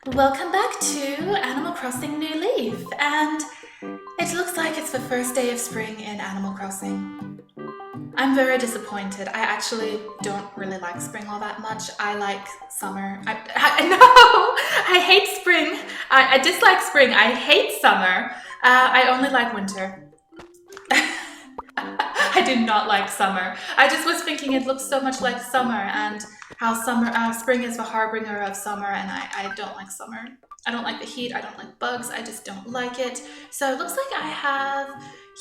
Welcome back to Animal Crossing New Leaf, and it looks like it's the first day of spring in Animal Crossing. I'm very disappointed. I actually don't really like spring all that much. I like summer. No! I hate spring. I dislike spring. I hate summer. I only like winter. I do not like summer. I just was thinking it looks so much like summer and how spring is the harbinger of summer, and I don't like summer. I don't like the heat, I don't like bugs, I just don't like it. So it looks like I have,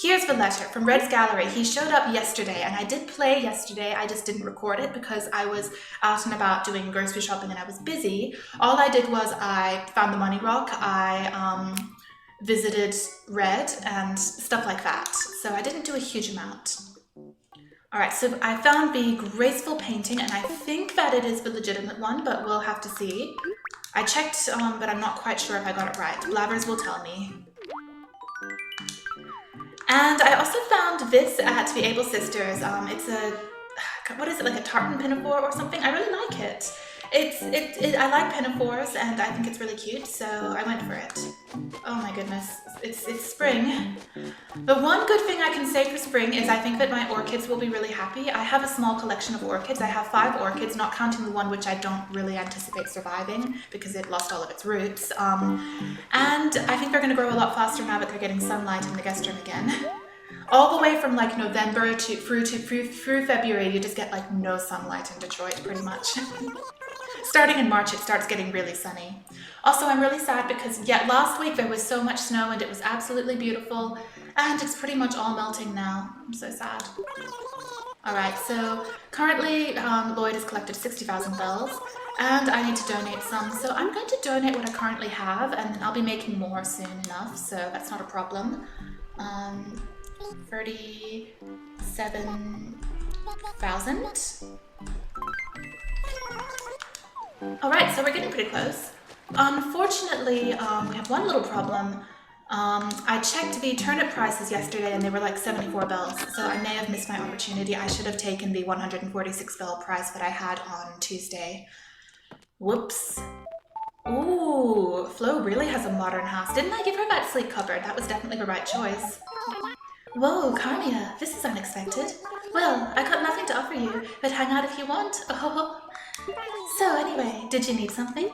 here's the letter from Red's Gallery. He showed up yesterday, and I did play yesterday, I just didn't record it because I was out and about doing grocery shopping and I was busy. All I did was I found the money rock, I visited Red and stuff like that. So I didn't do a huge amount. All right, so I found the graceful painting, and I think that it is the legitimate one, but we'll have to see. I checked, but I'm not quite sure if I got it right. Blabbers will tell me. And I also found this at the Able Sisters. It's a, what is it, like a tartan pinafore or something? I really like it. I like pinafores, and I think it's really cute, so I went for it. Oh my goodness, it's spring. The one good thing I can say for spring is I think that my orchids will be really happy. I have a small collection of orchids. I have 5 orchids, not counting the one which I don't really anticipate surviving because it lost all of its roots. And I think they're going to grow a lot faster now that they're getting sunlight in the guest room again. All the way from like November through February, you just get like no sunlight in Detroit pretty much. Starting in March, it starts getting really sunny. Also, I'm really sad because last week there was so much snow and it was absolutely beautiful, and it's pretty much all melting now. I'm so sad. All right, so currently Lloyd has collected 60,000 bells, and I need to donate some. So I'm going to donate what I currently have, and then I'll be making more soon enough, so that's not a problem. 37,000. All right, so we're getting pretty close. Unfortunately, we have one little problem. I checked the turnip prices yesterday and they were like 74 bells, so I may have missed my opportunity. I should have taken the 146 bell price that I had on Tuesday. Whoops. Ooh, Flo really has a modern house. Didn't I give her that sleep cupboard? That was definitely the right choice. Whoa, Carmia, this is unexpected. Well, I got nothing to offer you, but hang out if you want. Oh. So anyway, did you need something?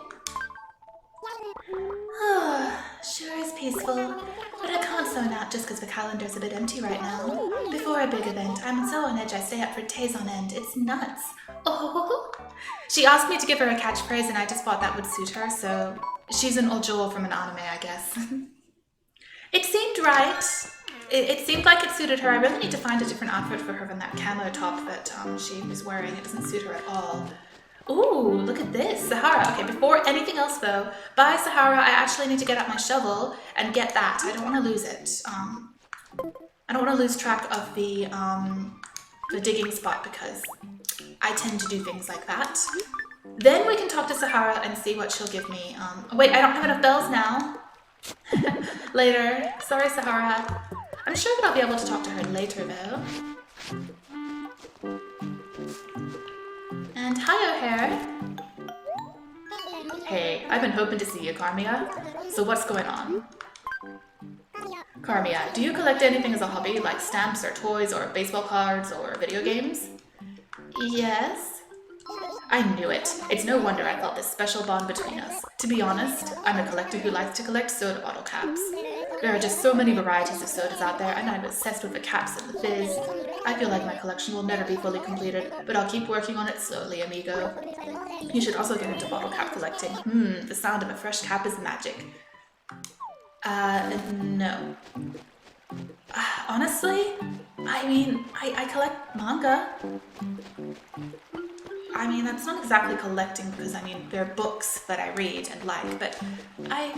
Sure is peaceful, but I can't zone out just because the calendar's a bit empty right now. Before a big event, I'm so on edge I stay up for days on end. It's nuts. Oh. She asked me to give her a catchphrase and I just thought that would suit her, so she's an Ojo from an anime, I guess. It seemed right. It seemed like it suited her. I really need to find a different outfit for her than that camo top that she was wearing. It doesn't suit her at all. Ooh, look at this, Sahara. Okay, before anything else though, bye Sahara, I actually need to get out my shovel and get that. I don't want to lose it. I don't want to lose track of the digging spot because I tend to do things like that. Then we can talk to Sahara and see what she'll give me. Wait, I don't have enough bells now. Later. Sorry, Sahara. I'm sure that I'll be able to talk to her later though. And hi, O'Hare. Hey, I've been hoping to see you, Carmia. So what's going on? Carmia, do you collect anything as a hobby, like stamps or toys or baseball cards or video games? Yes. I knew it. It's no wonder I felt this special bond between us. To be honest, I'm a collector who likes to collect soda bottle caps. There are just so many varieties of sodas out there, and I'm obsessed with the caps and the fizz. I feel like my collection will never be fully completed, but I'll keep working on it slowly, amigo. You should also get into bottle cap collecting. The sound of a fresh cap is magic. No. Honestly, I mean, I collect manga. I mean, that's not exactly collecting because, I mean, they're books that I read and like, but I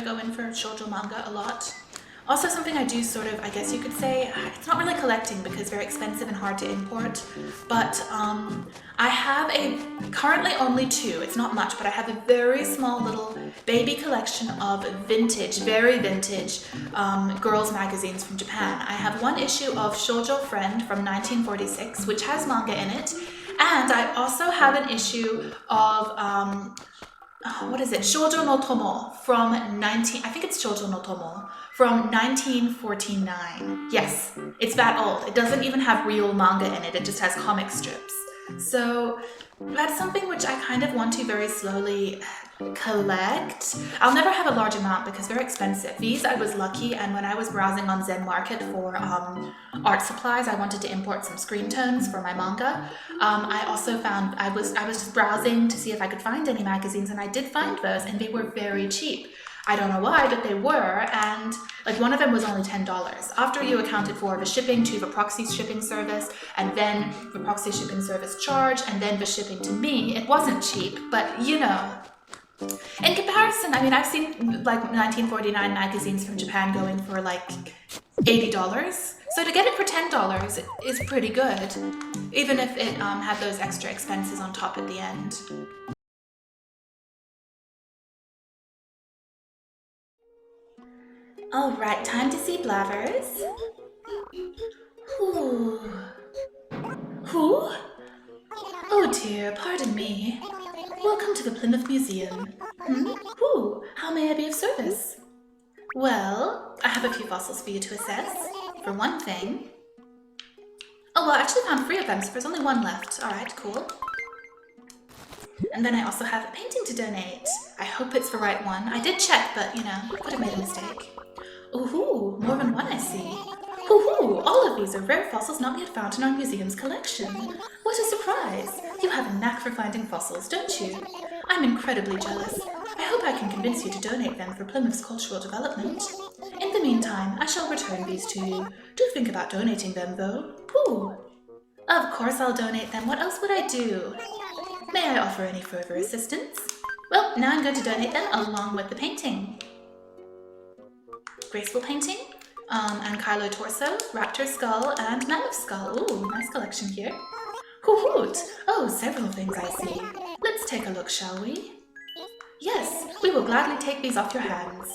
go in for shoujo manga a lot. Also something I do sort of, I guess you could say, it's not really collecting because they're expensive and hard to import, but I have currently only 2, it's not much, but I have a very small little baby collection of vintage, very vintage girls magazines from Japan. I have one issue of Shoujo Friend from 1946, which has manga in it, and I also have an issue of what is it? Shoujo no Tomo from I think it's Shoujo no Tomo from 1949. Yes, it's that old. It doesn't even have real manga in it. It just has comic strips. So that's something which I kind of want to very slowly collect. I'll never have a large amount because they're expensive. These I was lucky, and when I was browsing on Zen Market for art supplies, I wanted to import some screen tones for my manga. I also found I was just browsing to see if I could find any magazines, and I did find those, and they were very cheap. I don't know why, but they were, and like one of them was only $10. After you accounted for the shipping to the proxy shipping service, and then the proxy shipping service charge, and then the shipping to me, it wasn't cheap, but you know. In comparison, I mean, I've seen like 1949 magazines from Japan going for like $80. So to get it for $10 is pretty good, even if it had those extra expenses on top at the end. All right, time to see Blavers. Who? Oh dear, pardon me. Welcome to the Plymouth Museum. How may I be of service? Well, I have a few fossils for you to assess. For one thing... Oh, well, I actually found 3 of them, so there's only 1 left. Alright, cool. And then I also have a painting to donate. I hope it's the right one. I did check, but, you know, could have made a mistake. Ooh, more than one I see. All of these are rare fossils not yet found in our museum's collection. What a surprise! You have a knack for finding fossils, don't you? I'm incredibly jealous. I hope I can convince you to donate them for Plymouth's cultural development. In the meantime, I shall return these to you. Do think about donating them, though. Of course I'll donate them. What else would I do? May I offer any further assistance? Well, now I'm going to donate them along with the painting. Graceful painting, Ankylo torso, raptor skull, and mammoth skull. Ooh, nice collection here. Hoot! Oh, several things I see. Let's take a look, shall we? Yes, we will gladly take these off your hands.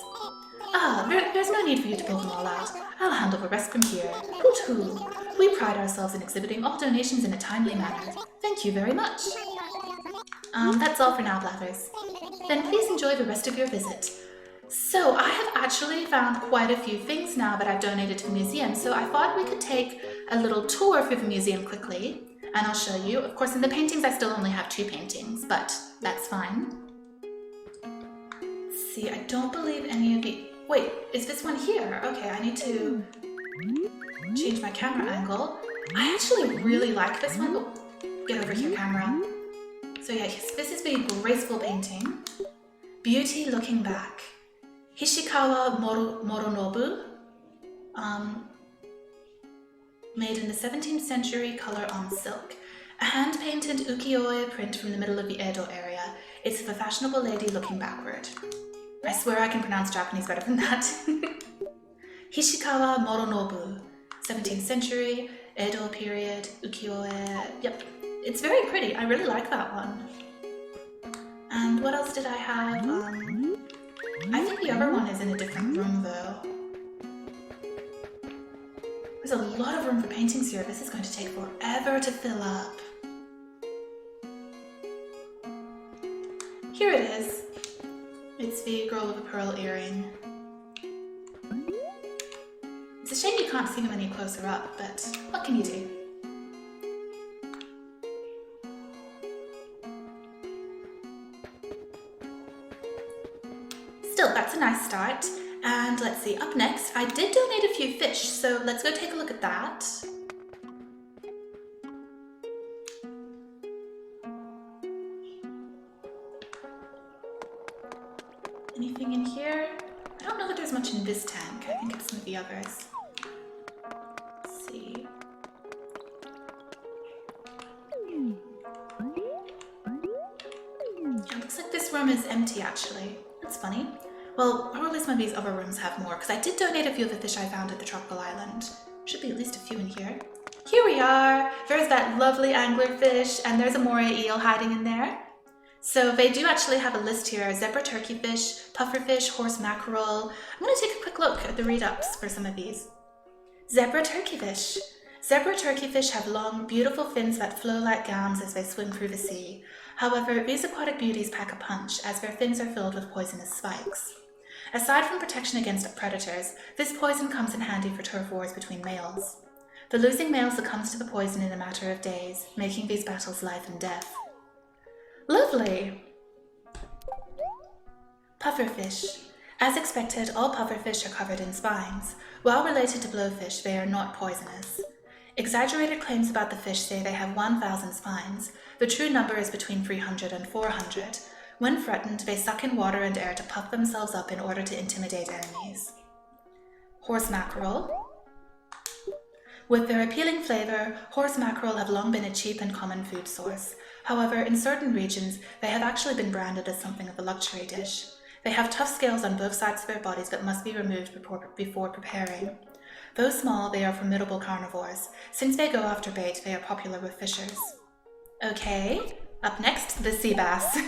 There's no need for you to pull them all out. I'll handle the rest from here. Hoot-hoo! We pride ourselves in exhibiting all donations in a timely manner. Thank you very much. That's all for now, Blathers. Then please enjoy the rest of your visit. So I have actually found quite a few things now that I've donated to the museum, so I thought we could take a little tour through the museum quickly, and I'll show you. Of course, in the paintings I still only have 2 paintings, but that's fine. Let's see, I don't believe any of the... Wait, is this one here? Okay, I need to change my camera angle. I actually really like this one. Oh, get over here, camera. So yeah, this is the graceful painting. Beauty Looking Back. Hishikawa Moronobu, made in the 17th century, color on silk. A hand-painted ukiyo-e print from the middle of the Edo area. It's of a fashionable lady looking backward. I swear I can pronounce Japanese better than that. Hishikawa Moronobu, 17th century, Edo period, ukiyo-e. Yep, it's very pretty. I really like that one. And what else did I have? I think the other one is in a different room, though. There's a lot of room for paintings here. This is going to take forever to fill up. Here it is. It's the girl with a pearl earring. It's a shame you can't see them any closer up, but what can you do? Still, that's a nice start. And let's see, up next, I did donate a few fish, so let's go take a look at that. Anything in here? I don't know that there's much in this tank. I think it's some of the others. Let's see. It looks like this room is empty, actually. That's funny. Well, probably some of these other rooms have more, because I did donate a few of the fish I found at the tropical island. Should be at least a few in here. Here we are! There's that lovely anglerfish, and there's a moray eel hiding in there. So they do actually have a list here: zebra turkeyfish, pufferfish, horse mackerel. I'm going to take a quick look at the read-ups for some of these. Zebra turkeyfish. Zebra turkeyfish have long, beautiful fins that flow like gowns as they swim through the sea. However, these aquatic beauties pack a punch, as their fins are filled with poisonous spikes. Aside from protection against predators, this poison comes in handy for turf wars between males. The losing male succumbs to the poison in a matter of days, making these battles life and death. Lovely! Pufferfish. As expected, all pufferfish are covered in spines. While related to blowfish, they are not poisonous. Exaggerated claims about the fish say they have 1,000 spines. The true number is between 300 and 400. When threatened, they suck in water and air to puff themselves up in order to intimidate enemies. Horse mackerel. With their appealing flavor, horse mackerel have long been a cheap and common food source. However, in certain regions, they have actually been branded as something of a luxury dish. They have tough scales on both sides of their bodies that must be removed before preparing. Though small, they are formidable carnivores. Since they go after bait, they are popular with fishers. Okay, up next, the sea bass.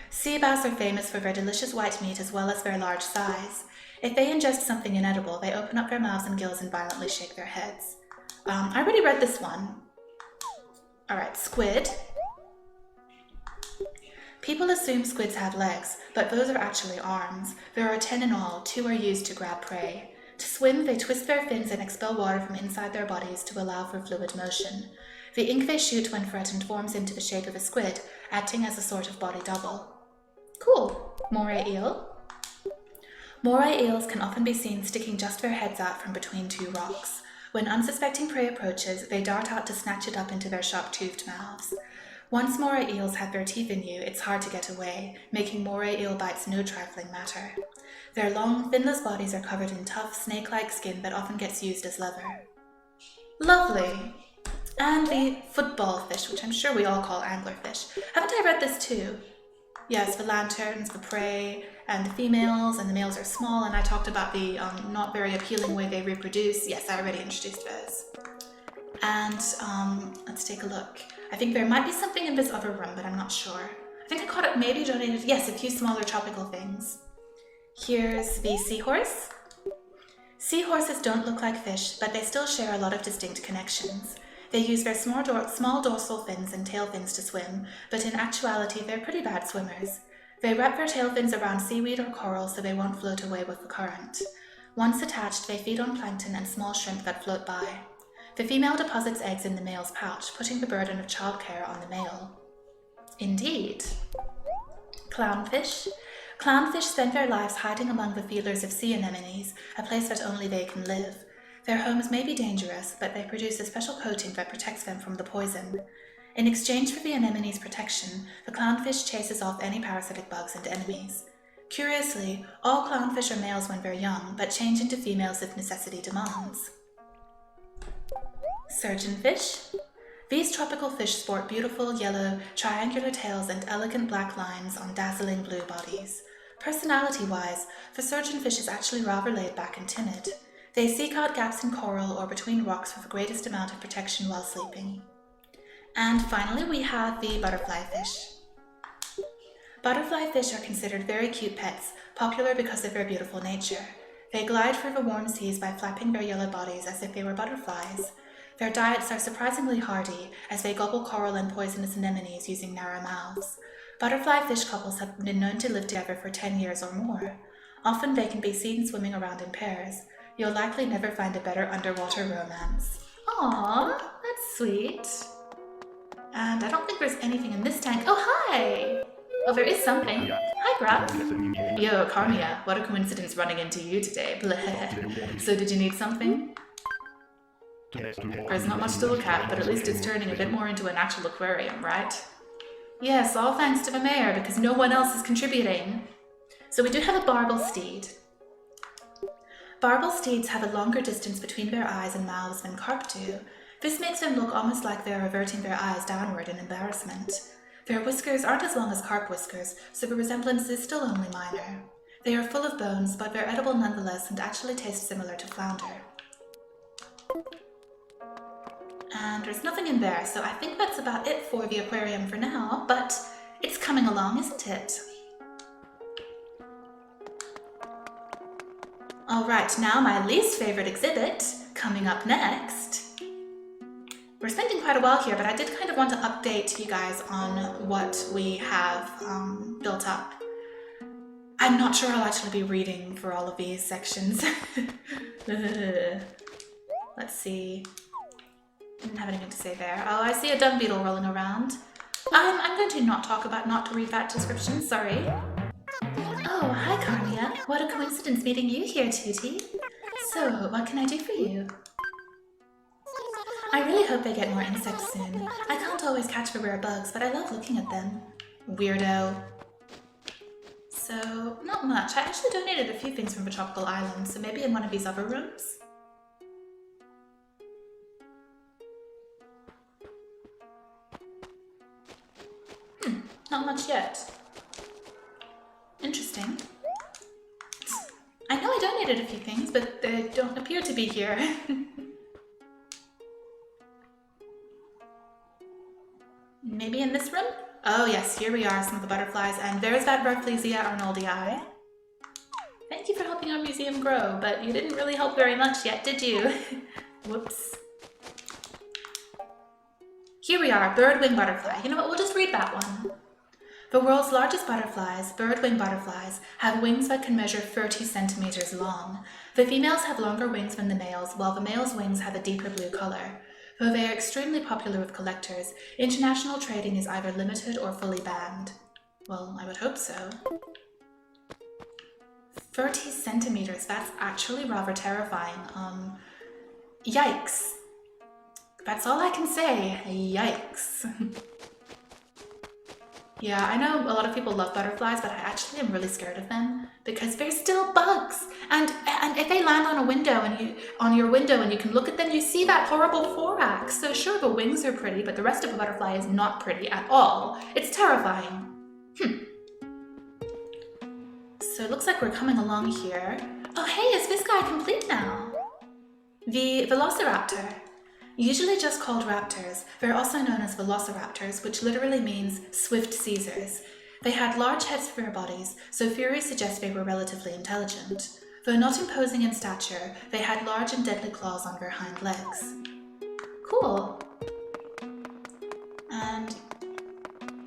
Sea bass are famous for their delicious white meat as well as their large size. If they ingest something inedible, they open up their mouths and gills and violently shake their heads. I already read this one. Alright, squid. People assume squids have legs, but those are actually arms. There are 10 in all, 2 are used to grab prey. To swim, they twist their fins and expel water from inside their bodies to allow for fluid motion. The ink they shoot when threatened forms into the shape of a squid, acting as a sort of body double. Cool. Moray eel. Moray eels can often be seen sticking just their heads out from between 2 rocks. When unsuspecting prey approaches, they dart out to snatch it up into their sharp-toothed mouths. Once moray eels have their teeth in you, it's hard to get away, making moray eel bites no trifling matter. Their long, finless bodies are covered in tough, snake-like skin that often gets used as leather. Lovely! And the football fish, which I'm sure we all call anglerfish. Haven't I read this too? Yes, the lanterns, the prey, and the females, and the males are small, and I talked about the not very appealing way they reproduce. Yes, I already introduced those. And let's take a look. I think there might be something in this other room, but I'm not sure. I think I caught it, maybe donated, yes, a few smaller tropical things. Here's the seahorse. Seahorses don't look like fish, but they still share a lot of distinct connections. They use their small dorsal fins and tail fins to swim, but in actuality they're pretty bad swimmers. They wrap their tail fins around seaweed or coral so they won't float away with the current. Once attached, they feed on plankton and small shrimp that float by. The female deposits eggs in the male's pouch, putting the burden of childcare on the male. Indeed. Clownfish. Clownfish spend their lives hiding among the feelers of sea anemones, a place that only they can live. Their homes may be dangerous, but they produce a special coating that protects them from the poison. In exchange for the anemone's protection, the clownfish chases off any parasitic bugs and enemies. Curiously, all clownfish are males when they're young, but change into females if necessity demands. Surgeonfish. These tropical fish sport beautiful yellow, triangular tails and elegant black lines on dazzling blue bodies. Personality-wise, the surgeonfish is actually rather laid back and timid. They seek out gaps in coral or between rocks for the greatest amount of protection while sleeping. And finally, we have the butterfly fish. Butterfly fish are considered very cute pets, popular because of their beautiful nature. They glide through the warm seas by flapping their yellow bodies as if they were butterflies. Their diets are surprisingly hardy, as they gobble coral and poisonous anemones using narrow mouths. Butterfly fish couples have been known to live together for 10 years or more. Often they can be seen swimming around in pairs. You'll likely never find a better underwater romance. Aww, that's sweet. And I don't think there's anything in this tank. Oh, hi! Oh, there is something. Hi, Gruff. Yo, Carmia, what a coincidence running into you today. Bleh. So did you need something? There's not much to look at, but at least it's turning a bit more into an actual aquarium, right? Yes, all thanks to the mayor, because no one else is contributing. So we do have a barbel steed. Barbel steeds have a longer distance between their eyes and mouths than carp do. This makes them look almost like they're averting their eyes downward in embarrassment. Their whiskers aren't as long as carp whiskers, so the resemblance is still only minor. They are full of bones, but they're edible nonetheless and actually taste similar to flounder. And there's nothing in there, so I think that's about it for the aquarium for now, but it's coming along, isn't it? Alright, now my least favorite exhibit, coming up next, we're spending quite a while here, but I did kind of want to update you guys on what we have built up. I'm not sure I'll actually be reading for all of these sections. Let's see. I didn't have anything to say there. Oh, I see a dung beetle rolling around. I'm going to not to read that description, sorry. Oh, hi Carmia. What a coincidence meeting you here, Tootie. So, what can I do for you? I really hope they get more insects soon. I can't always catch the rare bugs, but I love looking at them. Weirdo. So, not much. I actually donated a few things from the tropical island, so maybe in one of these other rooms? Not much yet. Interesting. I know I donated a few things, but they don't appear to be here. Maybe in this room? Oh yes, here we are, some of the butterflies, and there's that Rafflesia arnoldii. Thank you for helping our museum grow, but you didn't really help very much yet, did you? Whoops. Here we are, bird-wing butterfly. You know what, we'll just read that one. The world's largest butterflies, bird-wing butterflies, have wings that can measure 30 centimeters long. The females have longer wings than the males, while the males' wings have a deeper blue color. Though they are extremely popular with collectors, international trading is either limited or fully banned. Well, I would hope so. 30 centimeters, that's actually rather terrifying. Yikes. That's all I can say, yikes. Yeah, I know a lot of people love butterflies, but I actually am really scared of them because they're still bugs. And if they land on a window on your window and you can look at them, you see that horrible thorax. So sure, the wings are pretty, but the rest of the butterfly is not pretty at all. It's terrifying. So it looks like we're coming along here. Oh hey, is this guy complete now? The Velociraptor. Usually just called raptors, they're also known as velociraptors, which literally means swift seizers. They had large heads for their bodies, so theories suggest they were relatively intelligent. Though not imposing in stature, they had large and deadly claws on their hind legs. Cool. And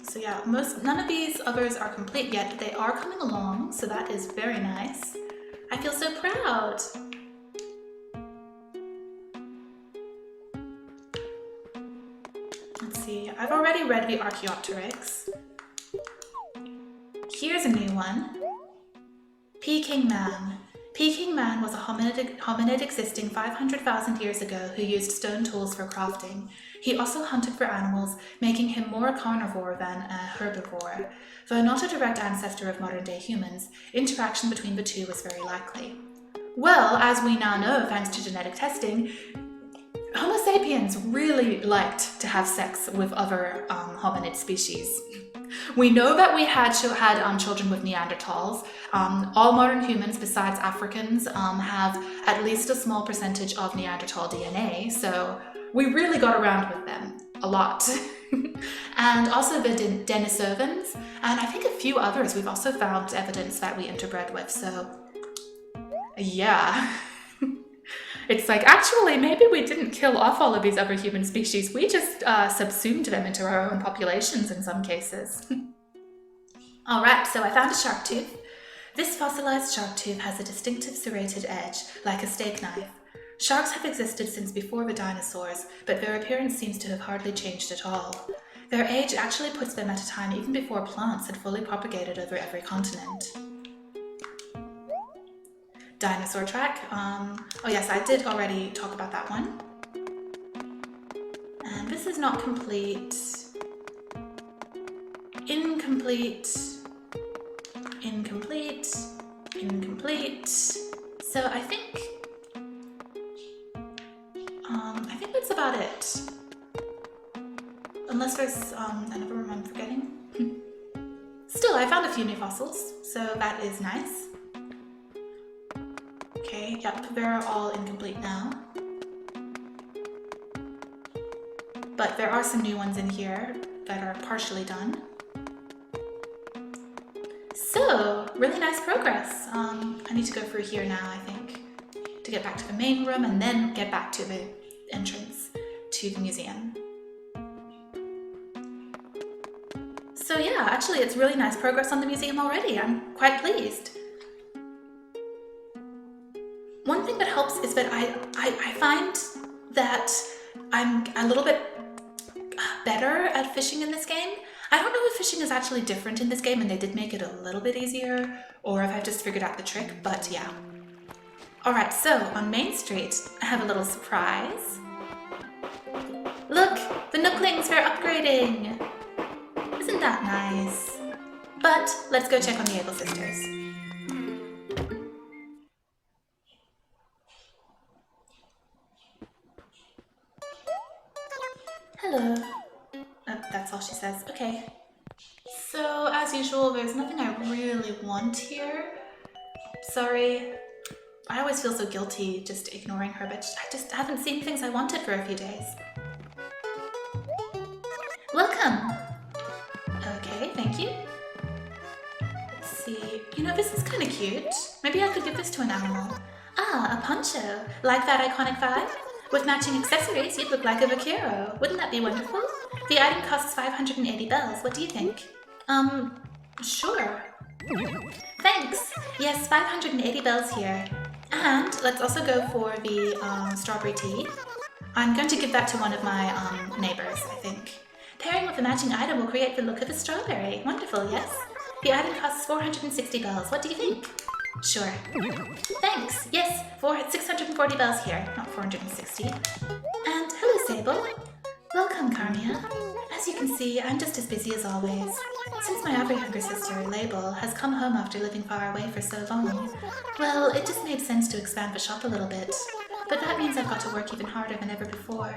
so yeah, none of these others are complete yet, but they are coming along, so that is very nice. I feel so proud. Let's see, I've already read the Archaeopteryx. Here's a new one. Peking Man. Peking Man was a hominid existing 500,000 years ago who used stone tools for crafting. He also hunted for animals, making him more a carnivore than a herbivore. Though not a direct ancestor of modern-day humans, interaction between the two was very likely. Well, as we now know thanks to genetic testing, Homo sapiens really liked to have sex with other hominid species. We know that we had children with Neanderthals. All modern humans, besides Africans, have at least a small percentage of Neanderthal DNA, so we really got around with them a lot. And also the Denisovans, and I think a few others we've also found evidence that we interbred with, so yeah. It's like, actually, maybe we didn't kill off all of these other human species. We just subsumed them into our own populations in some cases. All right, so I found a shark tooth. This fossilized shark tooth has a distinctive serrated edge, like a steak knife. Sharks have existed since before the dinosaurs, but their appearance seems to have hardly changed at all. Their age actually puts them at a time even before plants had fully propagated over every continent. Dinosaur track. Oh yes, I did already talk about that one. And this is not complete. Incomplete. Incomplete. Incomplete. So I think that's about it. Unless there's another room I'm forgetting. Still, I found a few new fossils, so that is nice. Okay, yep, they're all incomplete now. But there are some new ones in here that are partially done. So, really nice progress. I need to go through here now, I think, to get back to the main room and then get back to the entrance to the museum. So yeah, actually it's really nice progress on the museum already. I'm quite pleased. One thing that helps is that I find that I'm a little bit better at fishing in this game. I don't know if fishing is actually different in this game and they did make it a little bit easier, or if I've just figured out the trick, but yeah. Alright, so on Main Street, I have a little surprise. Look, the Nooklings are upgrading! Isn't that nice? But let's go check on the Able Sisters. Hello. That's all she says. Okay. So, as usual, there's nothing I really want here. Sorry. I always feel so guilty just ignoring her, but I just haven't seen things I wanted for a few days. Welcome! Okay, thank you. Let's see. You know, this is kind of cute. Maybe I could give this to an animal. Ah, a poncho. Like that iconic vibe? With matching accessories, you'd look like a vaquero. Wouldn't that be wonderful? The item costs 580 bells. What do you think? Sure. Thanks. Yes, 580 bells here. And let's also go for the strawberry tea. I'm going to give that to one of my neighbors, I think. Pairing with a matching item will create the look of a strawberry. Wonderful, yes? The item costs 460 bells. What do you think? Sure. Thanks. Yes, 640 bells here, not 460. And hello, Sable. Welcome, Carmia. As you can see, I'm just as busy as always. Since my other younger sister, Label, has come home after living far away for so long, well, it just made sense to expand the shop a little bit. But that means I've got to work even harder than ever before.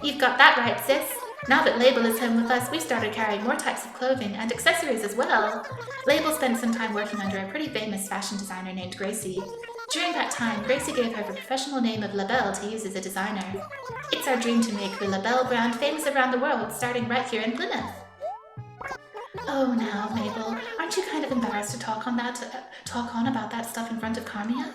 You've got that right, sis. Now that Label is home with us, we started carrying more types of clothing and accessories as well. Label spent some time working under a pretty famous fashion designer named Gracie. During that time, Gracie gave her the professional name of LaBelle to use as a designer. It's our dream to make the LaBelle brand famous around the world, starting right here in Plymouth. Oh, now, Mabel, aren't you kind of embarrassed to talk on about that stuff in front of Carmia?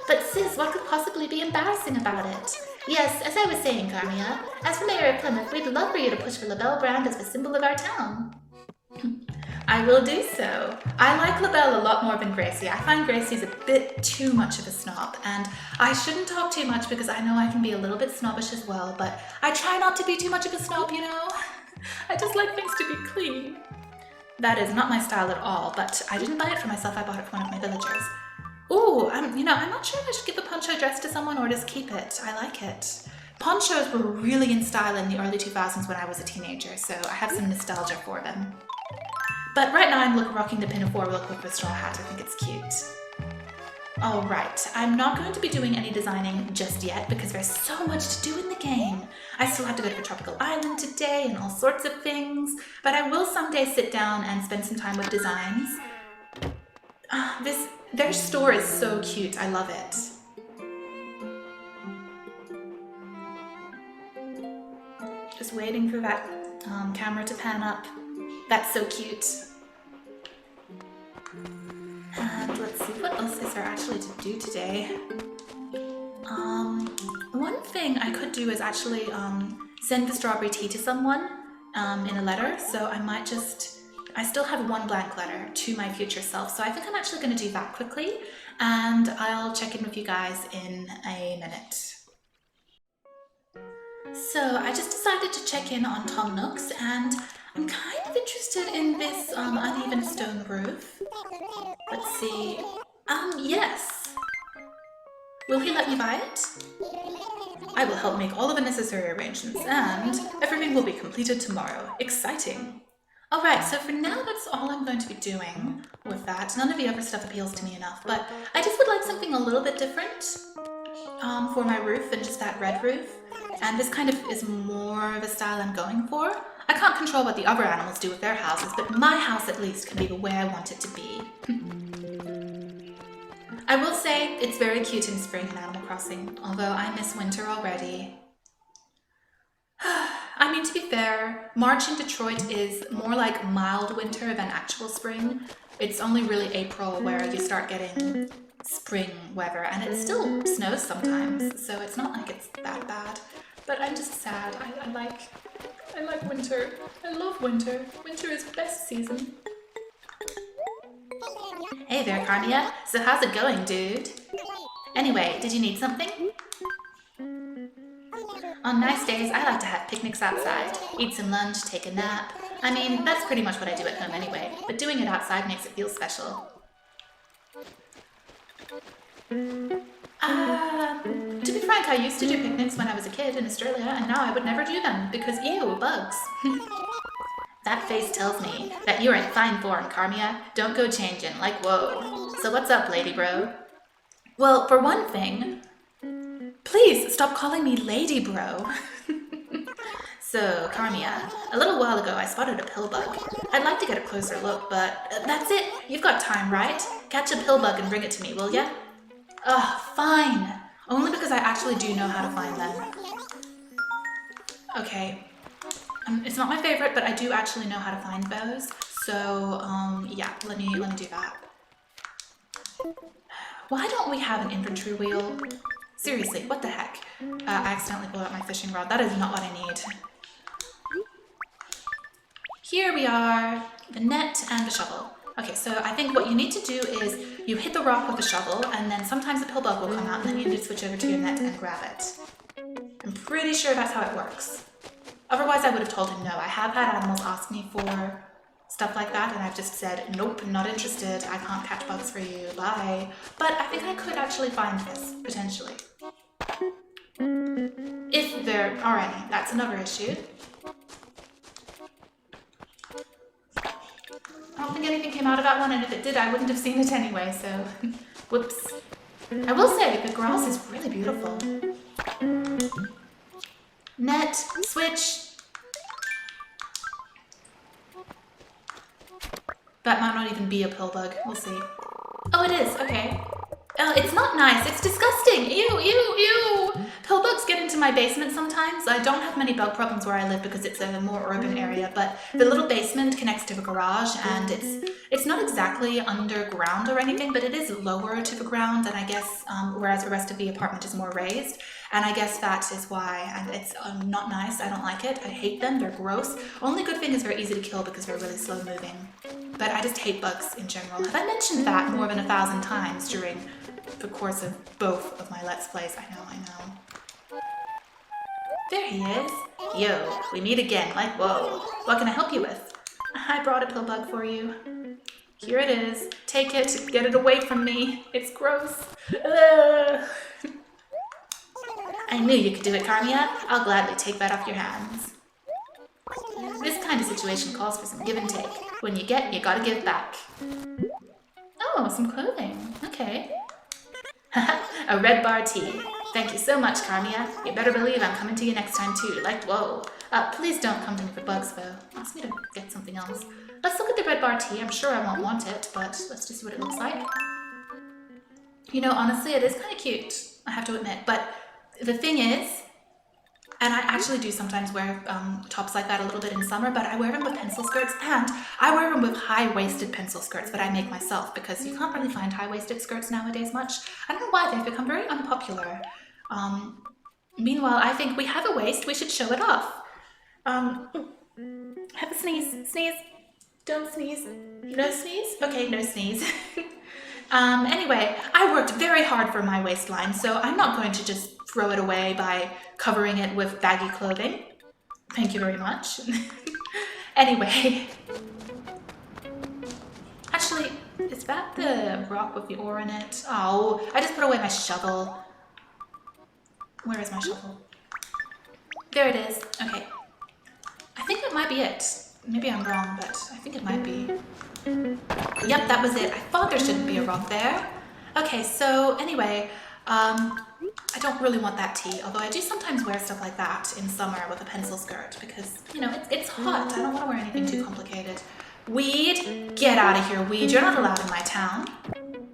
But sis, what could possibly be embarrassing about it? Yes, as I was saying, Carmia, as the mayor of Plymouth, we'd love for you to push the LaBelle brand as the symbol of our town. I will do so. I like LaBelle a lot more than Gracie. I find Gracie's a bit too much of a snob, and I shouldn't talk too much because I know I can be a little bit snobbish as well, but I try not to be too much of a snob, you know? I just like things to be clean. That is not my style at all, but I didn't buy it for myself, I bought it for one of my villagers. Ooh, I'm not sure if I should give a poncho dress to someone or just keep it. I like it. Ponchos were really in style in the early 2000s when I was a teenager, so I have some nostalgia for them. But right now I'm rocking the pinafore look with the straw hat. I think it's cute. Alright, I'm not going to be doing any designing just yet because there's so much to do in the game. I still have to go to the tropical island today and all sorts of things, but I will someday sit down and spend some time with designs. Their store is so cute. I love it. Just waiting for that camera to pan up. That's so cute. And let's see, what else is there actually to do today? One thing I could do is actually send the strawberry tea to someone in a letter, so I still have one blank letter to my future self, so I think I'm actually going to do that quickly, and I'll check in with you guys in a minute. So I just decided to check in on Tom Nook's, and I'm kind of interested in this uneven stone roof. Let's see. Yes. Will he let me buy it? I will help make all of the necessary arrangements, and everything will be completed tomorrow. Exciting. Alright, so for now that's all I'm going to be doing with that. None of the other stuff appeals to me enough, but I just would like something a little bit different for my roof than just that red roof. And this kind of is more of a style I'm going for. I can't control what the other animals do with their houses, but my house at least can be the way I want it to be. I will say it's very cute in spring in Animal Crossing, although I miss winter already. I mean, to be fair, March in Detroit is more like mild winter than actual spring. It's only really April where you start getting spring weather, and it still snows sometimes, so it's not like it's that bad. But I'm just sad. I like winter. I love winter. Winter is best season. Hey there, Carmia. So how's it going, dude? Anyway, did you need something? On nice days, I like to have picnics outside, eat some lunch, take a nap. I mean, that's pretty much what I do at home anyway, but doing it outside makes it feel special. To be frank, I used to do picnics when I was a kid in Australia, and now I would never do them because ew, bugs. That face tells me that you're in fine form, Carmia. Don't go changing, like whoa. So what's up, lady bro? Well, for one thing, please stop calling me lady bro. So, Carmia, a little while ago I spotted a pill bug. I'd like to get a closer look, but that's it. You've got time, right? Catch a pill bug and bring it to me, will ya? Ugh, fine. Only because I actually do know how to find them. Okay. It's not my favorite, but I do actually know how to find those. So, yeah, let me do that. Why don't we have an inventory wheel? Seriously, what the heck? I accidentally pulled out my fishing rod. That is not what I need. Here we are, the net and the shovel. Okay, so I think what you need to do is you hit the rock with the shovel, and then sometimes a pill bug will come out, and then you need to switch over to your net and grab it. I'm pretty sure that's how it works. Otherwise, I would have told him no. I have had animals ask me for stuff like that, and I've just said, nope, not interested. I can't catch bugs for you. Bye. But I think I could actually find this, potentially. If there are any. That's another issue. I don't think anything came out of that one, and if it did, I wouldn't have seen it anyway, so whoops. I will say, the grass is really beautiful. Net, switch. That might not even be a pill bug. We'll see. Oh, it is. Okay. Oh, it's not nice. It's disgusting. Ew, ew, ew. Pill bugs get into my basement sometimes. I don't have many bug problems where I live because it's a more urban area, but the little basement connects to the garage, and it's not exactly underground or anything, but it is lower to the ground, and I guess, whereas the rest of the apartment is more raised, and I guess that is why, and it's not nice. I don't like it. I hate them. They're gross. Only good thing is they're easy to kill because they're really slow moving. But I just hate bugs in general. Have I mentioned that more than 1,000 times during the course of both of my Let's Plays? I know. There he is. Yo, we meet again, like whoa. What can I help you with? I brought a pill bug for you. Here it is. Take it, get it away from me. It's gross. I knew you could do it, Carmia. I'll gladly take that off your hands. This kind of situation calls for some give and take. When you get, you gotta give back. Oh, some clothing. Okay. A red bar tee. Thank you so much, Carmia. You better believe I'm coming to you next time too. Like, whoa. Please don't come to me for bugs, though. Ask me to get something else. Let's look at the red bar tee. I'm sure I won't want it, but let's just see what it looks like. You know, honestly, it is kind of cute, I have to admit. But the thing is, and I actually do sometimes wear tops like that a little bit in summer, but I wear them with pencil skirts, and I wear them with high-waisted pencil skirts that I make myself because you can't really find high-waisted skirts nowadays much. I don't know why, they've become very unpopular. Meanwhile, I think we have a waist, we should show it off. Have a sneeze. Sneeze. Don't sneeze. No sneeze? Okay, no sneeze. Anyway, I worked very hard for my waistline, so I'm not going to just throw it away by covering it with baggy clothing. Thank you very much. Anyway. Actually, is that the rock with the ore in it? Oh, I just put away my shovel. Where is my shovel? There it is. Okay. I think that might be it. Maybe I'm wrong, but I think it might be. Yep, that was it. I thought there shouldn't be a rock there. Okay, so anyway, I don't really want that tee, although I do sometimes wear stuff like that in summer with a pencil skirt because, you know, it's hot. I don't want to wear anything too complicated. Weed, get out of here, weed. You're not allowed in my town.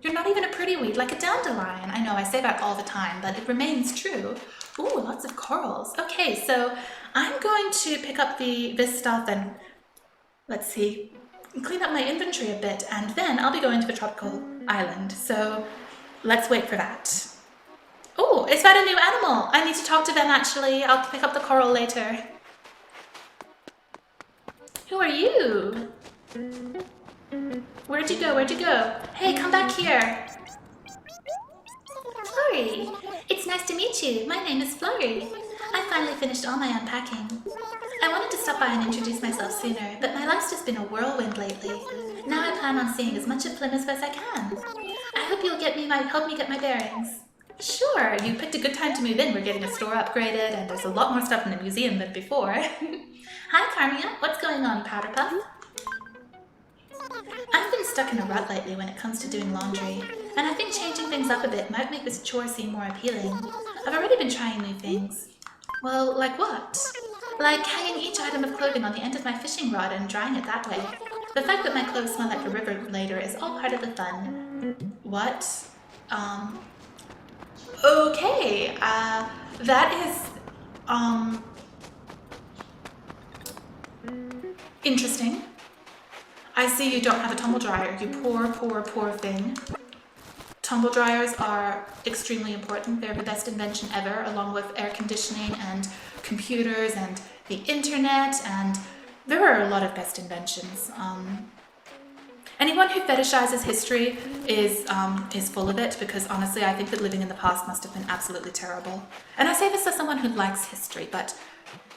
You're not even a pretty weed, like a dandelion. I know, I say that all the time, but it remains true. Ooh, lots of corals. Okay, so I'm going to pick up this stuff and, let's see, clean up my inventory a bit, and then I'll be going to the tropical island. So let's wait for that. Oh, it's about a new animal. I need to talk to them actually. I'll pick up the coral later. Who are you? Where'd you go? Where'd you go? Hey, come back here. Flurry, it's nice to meet you. My name is Flurry. I finally finished all my unpacking. I wanted to stop by and introduce myself sooner, but my life's just been a whirlwind lately. Now I plan on seeing as much of Plymouth as I can. I hope you'll help me get my bearings. Sure, you picked a good time to move in. We're getting a store upgraded and there's a lot more stuff in the museum than before. Hi Carmia, what's going on, Powder Puff? I've been stuck in a rut lately when it comes to doing laundry, and I think changing things up a bit might make this chore seem more appealing. I've already been trying new things. Well, like what? Like hanging each item of clothing on the end of my fishing rod and drying it that way. The fact that my clothes smell like a river later is all part of the fun. What? Okay, that is, interesting. I see you don't have a tumble dryer, you poor, poor, poor thing. Tumble dryers are extremely important. They're the best invention ever, along with air conditioning and computers and the internet, and there are a lot of best inventions. Anyone who fetishizes history is full of it, because honestly I think that living in the past must have been absolutely terrible. And I say this as someone who likes history, but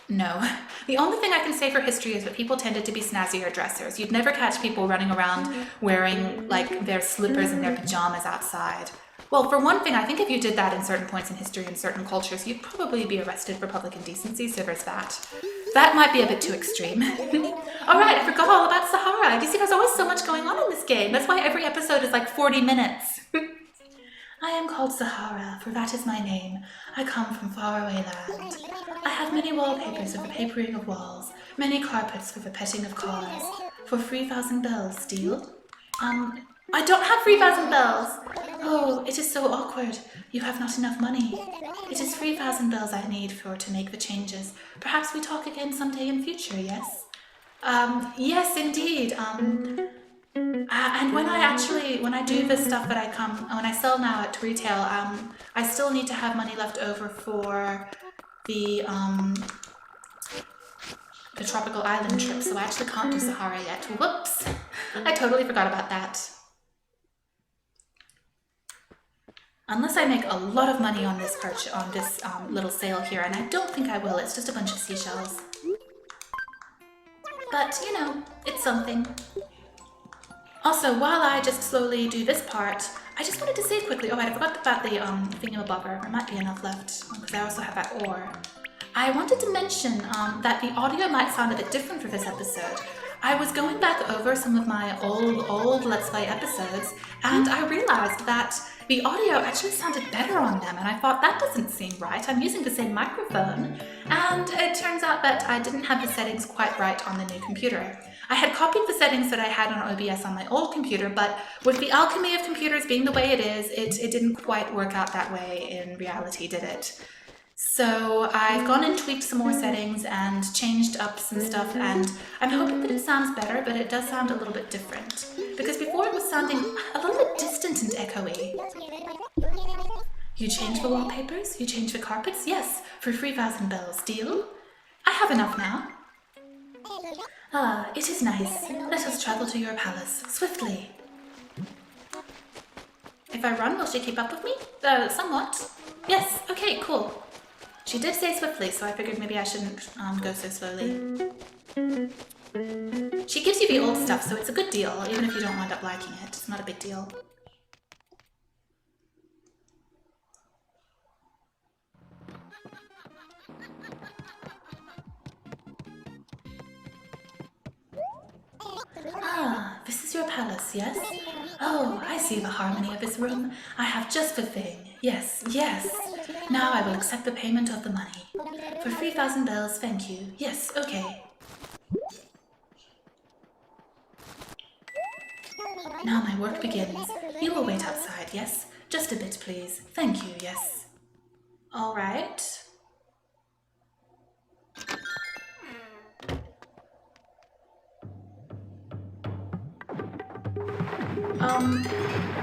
no. The only thing I can say for history is that people tended to be snazzier dressers. You'd never catch people running around wearing like their slippers and their pajamas outside. Well, for one thing, I think if you did that in certain points in history in certain cultures, you'd probably be arrested for public indecency, so there's that. That might be a bit too extreme. Alright, I forgot all about Sahara. You see, there's always so much going on in this game. That's why every episode is like 40 minutes. I am called Sahara, for that is my name. I come from faraway land. I have many wallpapers for the papering of walls, many carpets for the petting of cars. For 3,000 bells, deal? I don't have 3,000 bells! Oh, it is so awkward. You have not enough money. It is 3,000 bells I need to make the changes. Perhaps we talk again someday in future, yes? Yes, indeed. And when I do the stuff that when I sell now at retail, I still need to have money left over for the tropical island trip, so I actually can't do Sahara yet. Whoops! I totally forgot about that. Unless I make a lot of money on this little sale here, and I don't think I will. It's just a bunch of seashells. But, you know, it's something. Also, while I just slowly do this part, I just wanted to say quickly, I forgot about the thingamabobber. There might be enough left, because I also have that ore. I wanted to mention that the audio might sound a bit different for this episode. I was going back over some of my old Let's Play episodes, and I realized that the audio actually sounded better on them, and I thought that doesn't seem right. I'm using the same microphone, and it turns out that I didn't have the settings quite right on the new computer. I had copied the settings that I had on OBS on my old computer, but with the alchemy of computers being the way it is, it didn't quite work out that way in reality, did it? So I've gone and tweaked some more settings and changed up some stuff, and I'm hoping that it sounds better, but it does sound a little bit different. Because before it was sounding a little bit distant and echoey. You change the wallpapers? You change the carpets? Yes, for 3,000 bells. Deal? I have enough now. Ah, it is nice. Let us travel to your palace, swiftly. If I run, will she keep up with me? Somewhat. Yes, okay, cool. She did say swiftly, so I figured maybe I shouldn't go so slowly. She gives you the old stuff, so it's a good deal, even if you don't wind up liking it. It's not a big deal. Ah, this is your palace, yes? Oh, I see the harmony of this room. I have just the thing. Yes, yes. Now I will accept the payment of the money. For 3,000 bells, thank you. Yes, okay. Now my work begins. You will wait outside, yes? Just a bit, please. Thank you, yes. All right.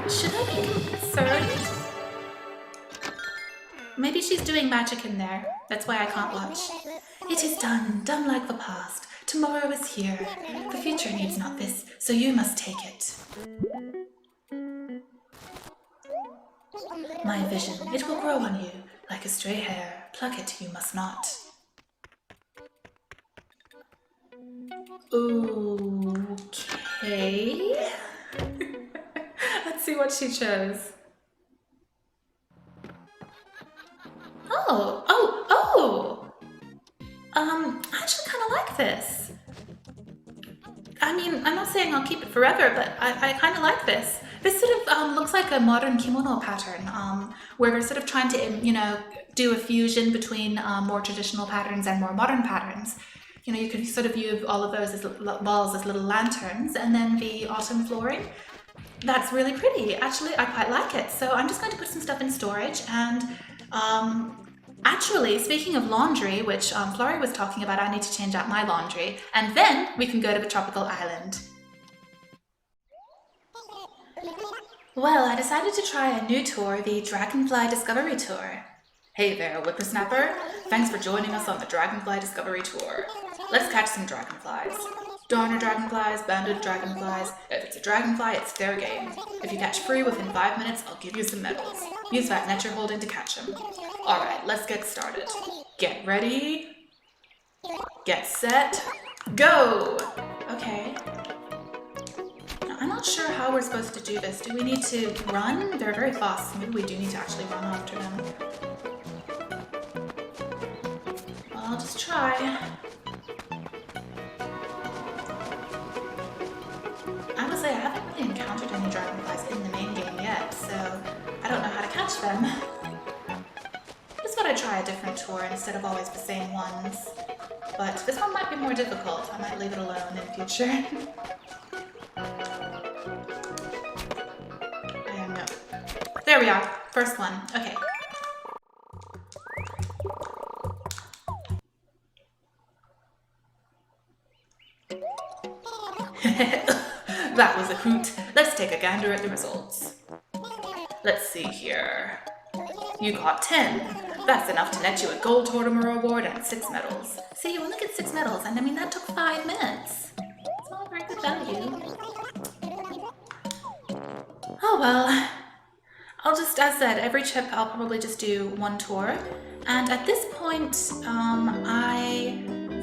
Should I be concerned? maybe she's doing magic in there. That's why I can't watch. It is done, done like the past. Tomorrow is here. The future needs not this, so you must take it. My vision, it will grow on you, like a stray hair. Pluck it, you must not. Okay. Let's see what she chose. I actually kind of like this. I mean, I'm not saying I'll keep it forever, but I kind of like this. This sort of looks like a modern kimono pattern, where we're sort of trying to, do a fusion between more traditional patterns and more modern patterns. You could sort of view all of those as balls as little lanterns, and then the autumn flooring. That's really pretty. Actually, I quite like it. So I'm just going to put some stuff in storage, and actually, speaking of laundry, which Florrie was talking about, I need to change out my laundry, and then we can go to the tropical island. Well, I decided to try a new tour, the Dragonfly Discovery Tour. Hey there, whippersnapper. Thanks for joining us on the Dragonfly Discovery Tour. Let's catch some dragonflies. Darner dragonflies, banded dragonflies. If it's a dragonfly, it's fair game. If you catch 3 within 5 minutes, I'll give you some medals. Use that net you're holding to catch them. Alright, let's get started. Get ready. Get set. Go! Okay. Now, I'm not sure how we're supposed to do this. Do we need to run? They're very fast, so maybe we do need to actually run after them. Well, I'll just try. I would say I haven't really encountered any dragonflies in the main game yet, so I don't know how to catch them. Just thought I'd try a different tour instead of always the same ones. But this one might be more difficult. I might leave it alone in future. I don't know. There we are. First one. Okay. That was a hoot. Let's take a gander at the results. Let's see here. You caught 10. That's enough to net you a gold Tortimer award and 6 medals. See, you only get 6 medals, and I mean, that took 5 minutes. It's not a very good value. Oh well. I'll just, as said, every trip I'll probably just do 1 tour. And at this point, I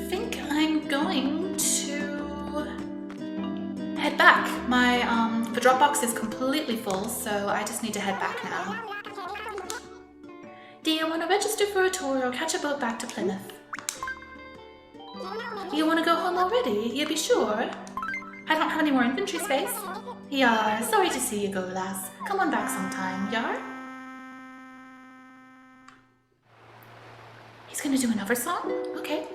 think I'm going to head back. The Dropbox is completely full, so I just need to head back now. Do you want to register for a tour or catch a boat back to Plymouth? You want to go home already? You be sure? I don't have any more inventory space. Yar, sorry to see you go, lass. Come on back sometime, Yar? He's gonna do another song? Okay.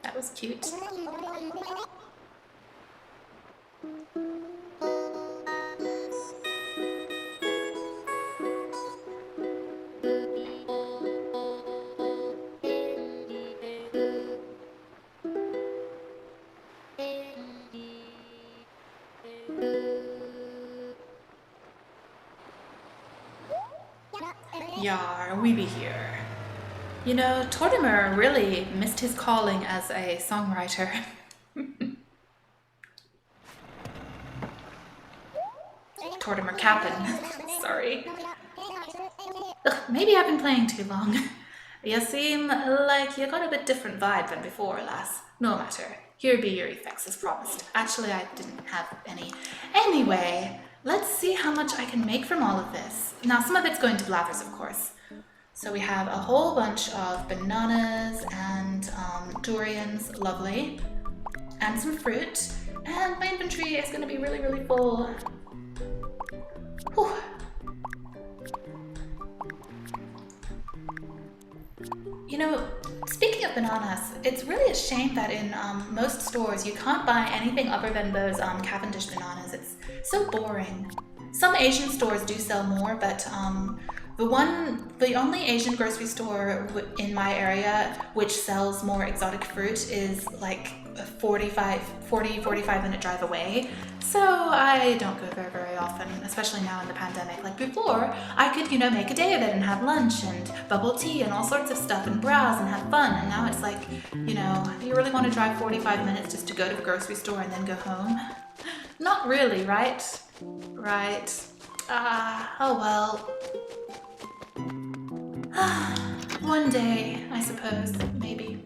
That was cute. Yar, we be here. You know, Tortimer really missed his calling as a songwriter. Tortimer Cap'n. Sorry. Ugh, maybe I've been playing too long. You seem like you got a bit different vibe than before, lass. No matter. Here be your effects as promised. Actually, I didn't have any. Anyway, let's see how much I can make from all of this. Now, some of it's going to Blathers, of course. So we have a whole bunch of bananas and durians, lovely, and some fruit. And my inventory is going to be really, really full. Whew. You know, speaking of bananas. It's really a shame that in most stores you can't buy anything other than those Cavendish bananas. It's so boring. Some Asian stores do sell more, but the only Asian grocery store in my area which sells more exotic fruit is like a 45 minute drive away. So I don't go there very often, especially now in the pandemic. Like before, I could, make a day of it and have lunch and bubble tea and all sorts of stuff and browse and have fun. And now it's like, do you really want to drive 45 minutes just to go to the grocery store and then go home? Not really, right? Right. Oh well. One day, I suppose, maybe.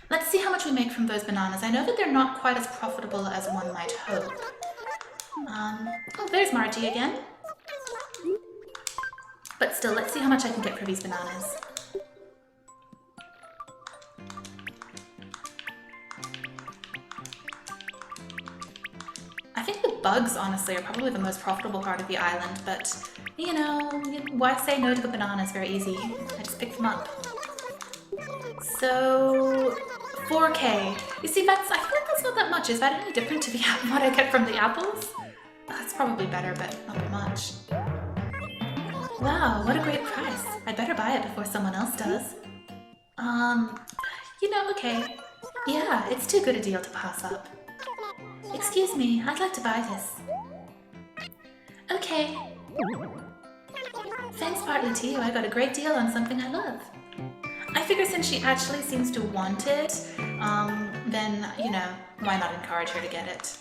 Let's see how much we make from those bananas. I know that they're not quite as profitable as one might hope. Oh, there's Margie again. But still, let's see how much I can get for these bananas. I think the bugs, honestly, are probably the most profitable part of the island, but, why say no to the bananas? Very easy. I just pick them up. So, 4K. You see, I feel like that's not that much. Is that any different to what I get from the apples? That's probably better, but not very much. Wow, what a great price. I'd better buy it before someone else does. Okay. Yeah, it's too good a deal to pass up. Excuse me, I'd like to buy this. Okay. Thanks partly to you, I got a great deal on something I love. I figure since she actually seems to want it, then, why not encourage her to get it?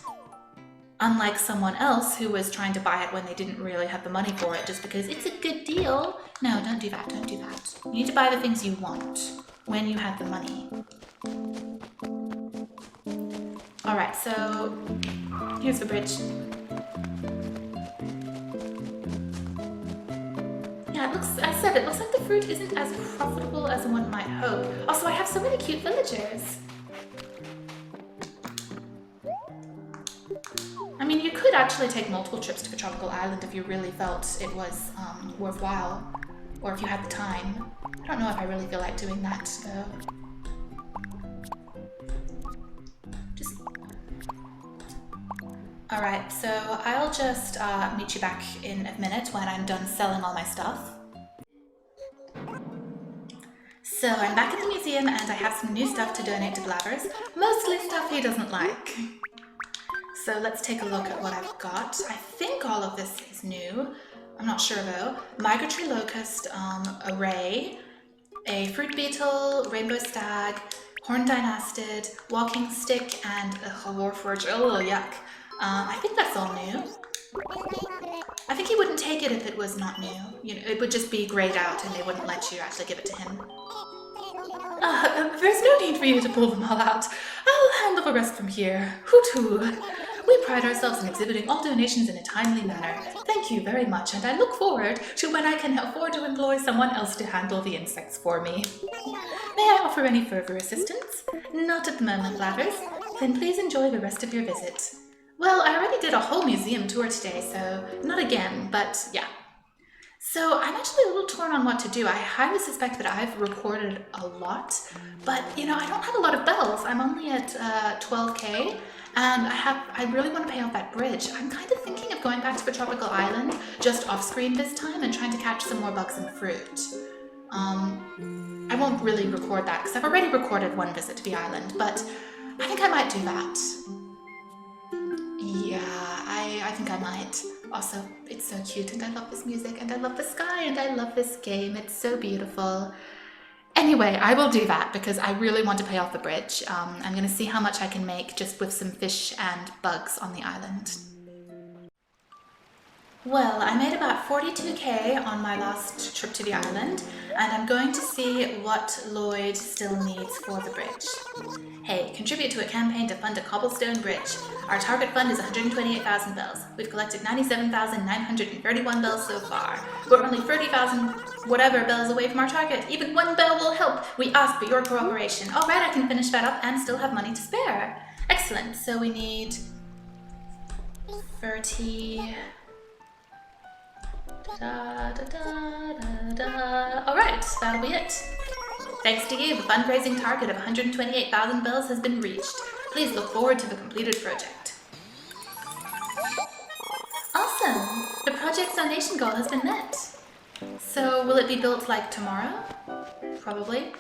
Unlike someone else who was trying to buy it when they didn't really have the money for it just because it's a good deal. No, don't do that, don't do that. You need to buy the things you want when you have the money. Alright, so here's the bridge. Yeah, it looks like the fruit isn't as profitable as one might hope. Also, I have so many cute villagers. I mean, you could actually take multiple trips to the tropical island if you really felt it was worthwhile, or if you had the time. I don't know if I really feel like doing that, though. Alright, so I'll just meet you back in a minute when I'm done selling all my stuff. So I'm back at the museum and I have some new stuff to donate to Blathers. Mostly stuff he doesn't like. So let's take a look at what I've got. I think all of this is new. I'm not sure though. Migratory locust, a ray, a fruit beetle, rainbow stag, horn dynastid, walking stick, and a warforge. Oh, yuck. I think that's all new. I think he wouldn't take it if it was not new. It would just be grayed out and they wouldn't let you actually give it to him. There's no need for you to pull them all out. I'll handle the rest from here. Hoot-hoo. We pride ourselves in exhibiting all donations in a timely manner. Thank you very much, and I look forward to when I can afford to employ someone else to handle the insects for me. May I offer any further assistance? Not at the moment, Blathers. Then please enjoy the rest of your visit. Well, I already did a whole museum tour today, so not again, but yeah. So I'm actually a little torn on what to do. I highly suspect that I've recorded a lot, but I don't have a lot of bells. I'm only at 12K, and I really want to pay off that bridge. I'm kind of thinking of going back to the tropical island, just off screen this time, and trying to catch some more bugs and fruit. I won't really record that, because I've already recorded one visit to the island, but I think I might do that. Yeah, I think I might. Also, it's so cute, and I love this music, and I love the sky, and I love this game. It's so beautiful. Anyway, I will do that because I really want to pay off the bridge. I'm going to see how much I can make just with some fish and bugs on the island. Well, I made about 42K on my last trip to the island, and I'm going to see what Lloyd still needs for the bridge. Hey, contribute to a campaign to fund a cobblestone bridge. Our target fund is 128,000 bells. We've collected 97,931 bells so far. We're only 30,000 whatever bells away from our target. Even one bell will help. We ask for your cooperation. All right, I can finish that up and still have money to spare. Excellent. So we need 30... Da, da, da, da, da. All right, that'll be it. Thanks to you, the fundraising target of 128,000 bells has been reached. Please look forward to the completed project. Awesome! The project's donation goal has been met. So will it be built like tomorrow? Probably.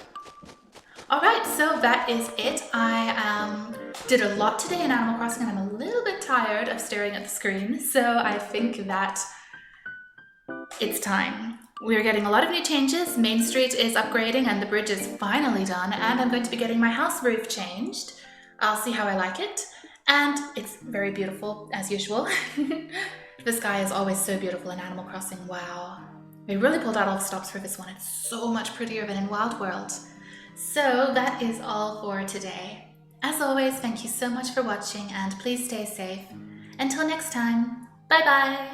Alright, so that is it. I did a lot today in Animal Crossing and I'm a little bit tired of staring at the screen, so I think that it's time. We're getting a lot of new changes. Main Street is upgrading and the bridge is finally done, and I'm going to be getting my house roof changed. I'll see how I like it. And it's very beautiful, as usual. The sky is always so beautiful in Animal Crossing, wow. We really pulled out all the stops for this one. It's so much prettier than in Wild World. So that is all for today. As always, thank you so much for watching and please stay safe. Until next time, bye bye!